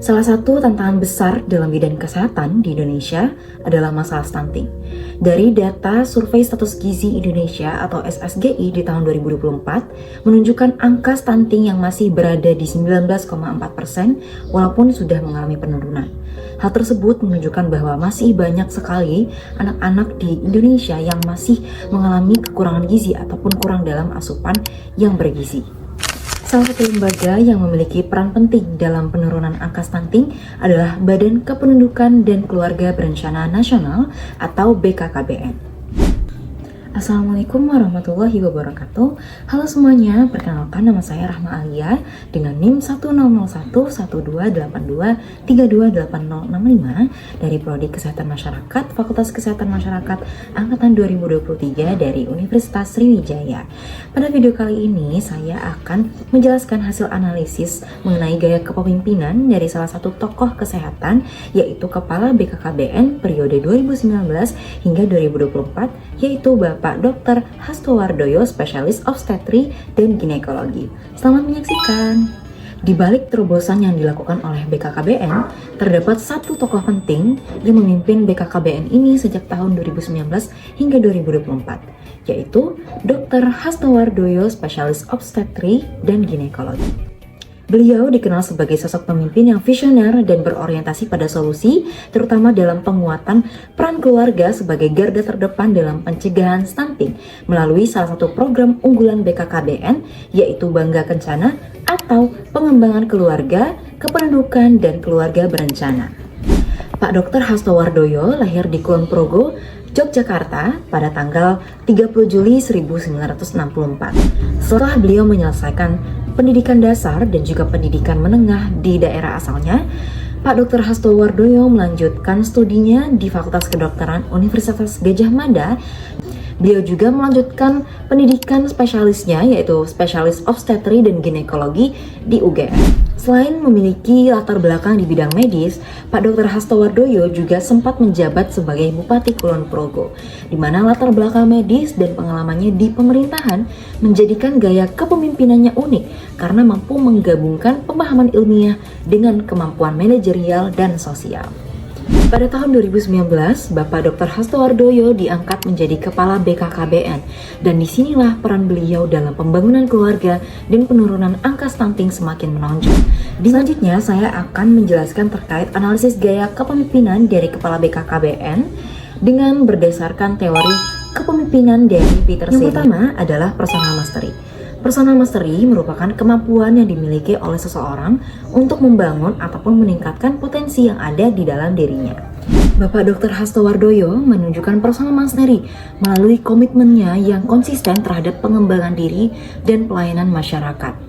Salah satu tantangan besar dalam bidang kesehatan di Indonesia adalah masalah stunting. Dari data Survei Status Gizi Indonesia atau SSGI di tahun 2024 menunjukkan angka stunting yang masih berada di 19,4% walaupun sudah mengalami penurunan. Hal tersebut menunjukkan bahwa masih banyak sekali anak-anak di Indonesia yang masih mengalami kekurangan gizi ataupun kurang dalam asupan yang bergizi. Salah satu lembaga yang memiliki peran penting dalam penurunan angka stunting adalah Badan Kependudukan dan Keluarga Berencana Nasional atau BKKBN. Assalamualaikum warahmatullahi wabarakatuh. Halo semuanya, perkenalkan nama saya Rahma Alia dengan NIM 10018232328065 dari Prodi Kesehatan Masyarakat Fakultas Kesehatan Masyarakat Angkatan 2023 dari Universitas Sriwijaya. Pada video kali ini saya akan menjelaskan hasil analisis mengenai gaya kepemimpinan dari salah satu tokoh kesehatan, yaitu Kepala BKKBN periode 2019 hingga 2024, yaitu Bapak Dr. Hastowardoyo, spesialis obstetri dan ginekologi. Selamat menyaksikan. Di balik terobosan yang dilakukan oleh BKKBN, terdapat satu tokoh penting yang memimpin BKKBN ini sejak tahun 2019 hingga 2024, yaitu Dr. Hastowardoyo, spesialis obstetri dan ginekologi. Beliau dikenal sebagai sosok pemimpin yang visioner dan berorientasi pada solusi, terutama dalam penguatan peran keluarga sebagai garda terdepan dalam pencegahan stunting melalui salah satu program unggulan BKKBN, yaitu Bangga Kencana atau pengembangan keluarga, kependudukan, dan keluarga berencana. Pak Dr. Hastowardoyo lahir di Kulon Progo, Yogyakarta pada tanggal 30 Juli 1964. Setelah beliau menyelesaikan pendidikan dasar dan juga pendidikan menengah di daerah asalnya, Pak Dr. Hastowardoyo melanjutkan studinya di Fakultas Kedokteran Universitas Gadjah Mada. Beliau juga melanjutkan pendidikan spesialisnya, yaitu spesialis obstetri dan ginekologi di UGM. Selain memiliki latar belakang di bidang medis, Pak Dr. Hastowardoyo juga sempat menjabat sebagai Bupati Kulon Progo, di mana latar belakang medis dan pengalamannya di pemerintahan menjadikan gaya kepemimpinannya unik karena mampu menggabungkan pemahaman ilmiah dengan kemampuan manajerial dan sosial. Pada tahun 2019, Bapak Dr. Hastowardoyo diangkat menjadi Kepala BKKBN, dan disinilah peran beliau dalam pembangunan keluarga dan penurunan angka stunting semakin menonjol. Selanjutnya, saya akan menjelaskan terkait analisis gaya kepemimpinan dari Kepala BKKBN dengan berdasarkan teori kepemimpinan dari Peter Senge. Yang pertama adalah personal mastery. Personal mastery merupakan kemampuan yang dimiliki oleh seseorang untuk membangun ataupun meningkatkan potensi yang ada di dalam dirinya. Bapak Dr. Hastowardoyo menunjukkan personal mastery melalui komitmennya yang konsisten terhadap pengembangan diri dan pelayanan masyarakat.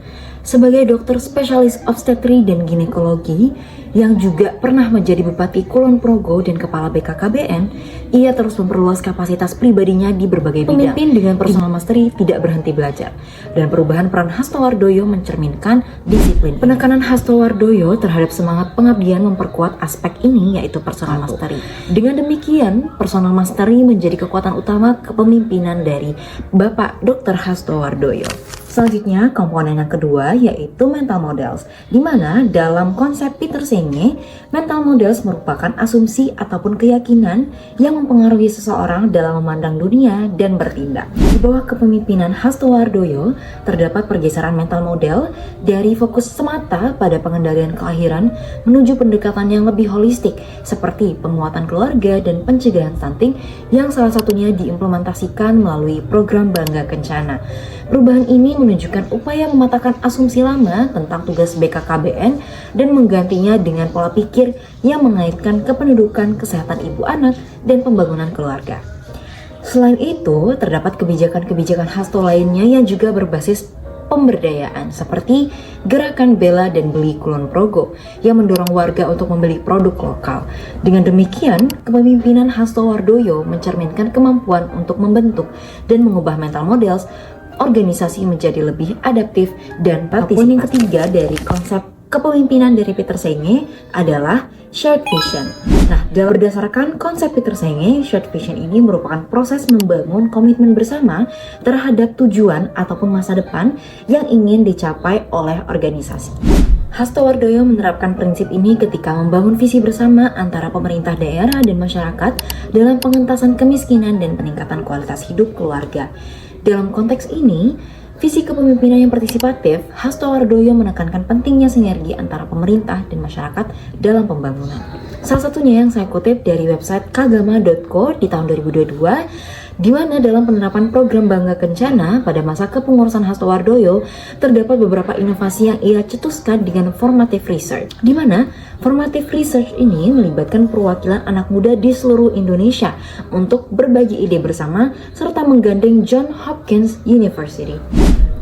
Sebagai dokter spesialis obstetri dan ginekologi yang juga pernah menjadi Bupati Kulon Progo dan Kepala BKKBN, ia terus memperluas kapasitas pribadinya di berbagai bidang. Pemimpin dengan personal mastery tidak berhenti belajar, dan perubahan peran Hastowardoyo mencerminkan disiplin. Penekanan Hastowardoyo terhadap semangat pengabdian memperkuat aspek ini, yaitu personal mastery. Dengan demikian, personal mastery menjadi kekuatan utama kepemimpinan dari Bapak Dr. Hastowardoyo. Selanjutnya, komponen yang kedua yaitu mental models, di mana dalam konsep Peter Senge, mental models merupakan asumsi ataupun keyakinan yang mempengaruhi seseorang dalam memandang dunia dan bertindak. Di bawah kepemimpinan Hastowardoyo, terdapat pergeseran mental model dari fokus semata pada pengendalian kelahiran menuju pendekatan yang lebih holistik, seperti penguatan keluarga dan pencegahan stunting yang salah satunya diimplementasikan melalui program Bangga Kencana. Perubahan ini menunjukkan upaya mematahkan asumsi lama tentang tugas BKKBN dan menggantinya dengan pola pikir yang mengaitkan kependudukan, kesehatan ibu anak, dan pembangunan keluarga. Selain itu, terdapat kebijakan-kebijakan Hasto lainnya yang juga berbasis pemberdayaan, seperti Gerakan Bela dan Beli Kulon Progo yang mendorong warga untuk membeli produk lokal. Dengan demikian, kepemimpinan Hastowardoyo mencerminkan kemampuan untuk membentuk dan mengubah mental models organisasi menjadi lebih adaptif dan partisipatif. Poin yang ketiga dari konsep kepemimpinan dari Peter Senge adalah shared vision. Nah, berdasarkan konsep Peter Senge, shared vision ini merupakan proses membangun komitmen bersama terhadap tujuan ataupun masa depan yang ingin dicapai oleh organisasi. Hasto Wardoyo menerapkan prinsip ini ketika membangun visi bersama antara pemerintah daerah dan masyarakat dalam pengentasan kemiskinan dan peningkatan kualitas hidup keluarga. Dalam konteks ini, visi kepemimpinan yang partisipatif, Hasto Wardoyo menekankan pentingnya sinergi antara pemerintah dan masyarakat dalam pembangunan. Salah satunya yang saya kutip dari website kagama.co di tahun 2022, di mana dalam penerapan program Bangga Kencana pada masa kepengurusan Hasto Wardoyo terdapat beberapa inovasi yang ia cetuskan dengan formative research. Di mana formative research ini melibatkan perwakilan anak muda di seluruh Indonesia untuk berbagi ide bersama serta menggandeng Johns Hopkins University.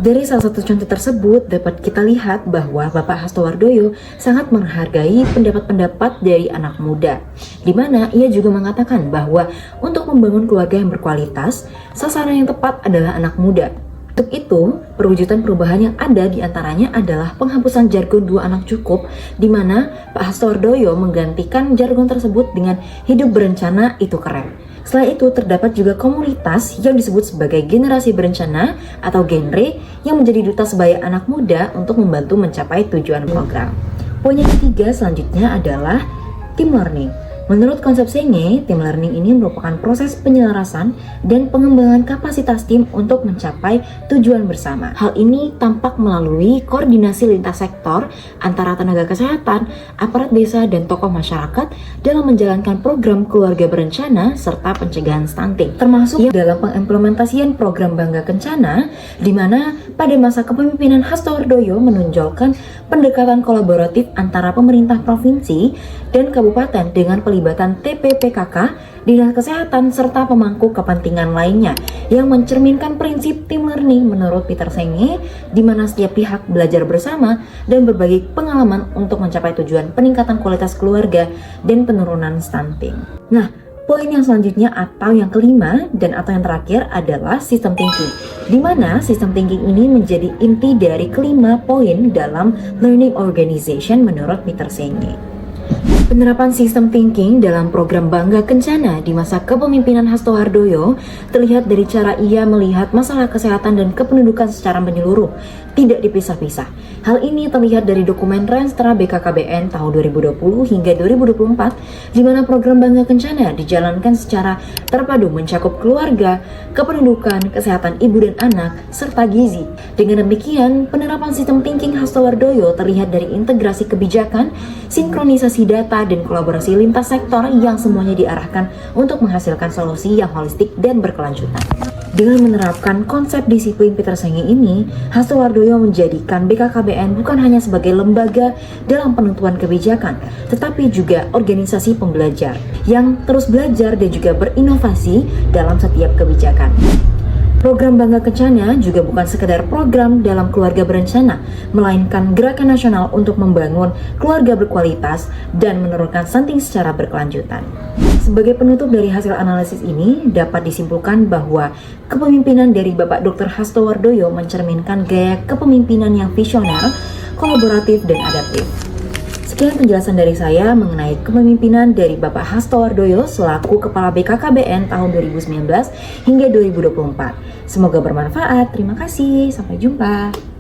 Dari salah satu contoh tersebut dapat kita lihat bahwa Bapak Hasto Wardoyo sangat menghargai pendapat-pendapat dari anak muda, di mana ia juga mengatakan bahwa untuk membangun keluarga yang berkualitas, sasaran yang tepat adalah anak muda. Untuk itu, perwujudan perubahan yang ada diantaranya adalah penghapusan jargon 2 anak cukup, di mana Pak Hasto Wardoyo menggantikan jargon tersebut dengan hidup berencana itu keren. Selain itu, terdapat juga komunitas yang disebut sebagai generasi berencana atau genre yang menjadi duta sebaya anak muda untuk membantu mencapai tujuan program. Poin yang ketiga selanjutnya adalah team learning. Menurut konsep Senge, team learning ini merupakan proses penyelarasan dan pengembangan kapasitas tim untuk mencapai tujuan bersama. Hal ini tampak melalui koordinasi lintas sektor antara tenaga kesehatan, aparat desa, dan tokoh masyarakat dalam menjalankan program keluarga berencana serta pencegahan stunting. Termasuk dalam pengimplementasian program Bangga Kencana, di mana pada masa kepemimpinan Hasto Wardoyo menonjolkan pendekatan kolaboratif antara pemerintah provinsi dan kabupaten dengan pelibatan TPPKK, Dinas Kesehatan, serta pemangku kepentingan lainnya yang mencerminkan prinsip team learning menurut Peter Senge, di mana setiap pihak belajar bersama dan berbagi pengalaman untuk mencapai tujuan peningkatan kualitas keluarga dan penurunan stunting. Nah, poin yang selanjutnya atau yang kelima dan atau yang terakhir adalah system thinking, di mana system thinking ini menjadi inti dari kelima poin dalam learning organization menurut Peter Senge. Penerapan sistem thinking dalam program Bangga Kencana di masa kepemimpinan Hasto Wardoyo terlihat dari cara ia melihat masalah kesehatan dan kependudukan secara menyeluruh, tidak dipisah-pisah. Hal ini terlihat dari dokumen Renstra BKKBN tahun 2020 hingga 2024, di mana program Bangga Kencana dijalankan secara terpadu mencakup keluarga, kependudukan, kesehatan ibu dan anak, serta gizi. Dengan demikian, penerapan sistem thinking Hasto Wardoyo terlihat dari integrasi kebijakan, sinkronisasi data, dan kolaborasi lintas sektor yang semuanya diarahkan untuk menghasilkan solusi yang holistik dan berkelanjutan. Dengan menerapkan konsep disiplin Peter Senge ini, Hasto Wardoyo menjadikan BKKBN bukan hanya sebagai lembaga dalam penentuan kebijakan, tetapi juga organisasi pembelajar yang terus belajar dan juga berinovasi dalam setiap kebijakan. Program Bangga Kencana juga bukan sekedar program dalam keluarga berencana, melainkan gerakan nasional untuk membangun keluarga berkualitas dan menurunkan stunting secara berkelanjutan. Sebagai penutup dari hasil analisis ini, dapat disimpulkan bahwa kepemimpinan dari Bapak Dr. Hasto Wardoyo mencerminkan gaya kepemimpinan yang visioner, kolaboratif, dan adaptif. Sekian penjelasan dari saya mengenai kepemimpinan dari Bapak Hasto Wardoyo selaku Kepala BKKBN tahun 2019 hingga 2024. Semoga bermanfaat. Terima kasih. Sampai jumpa.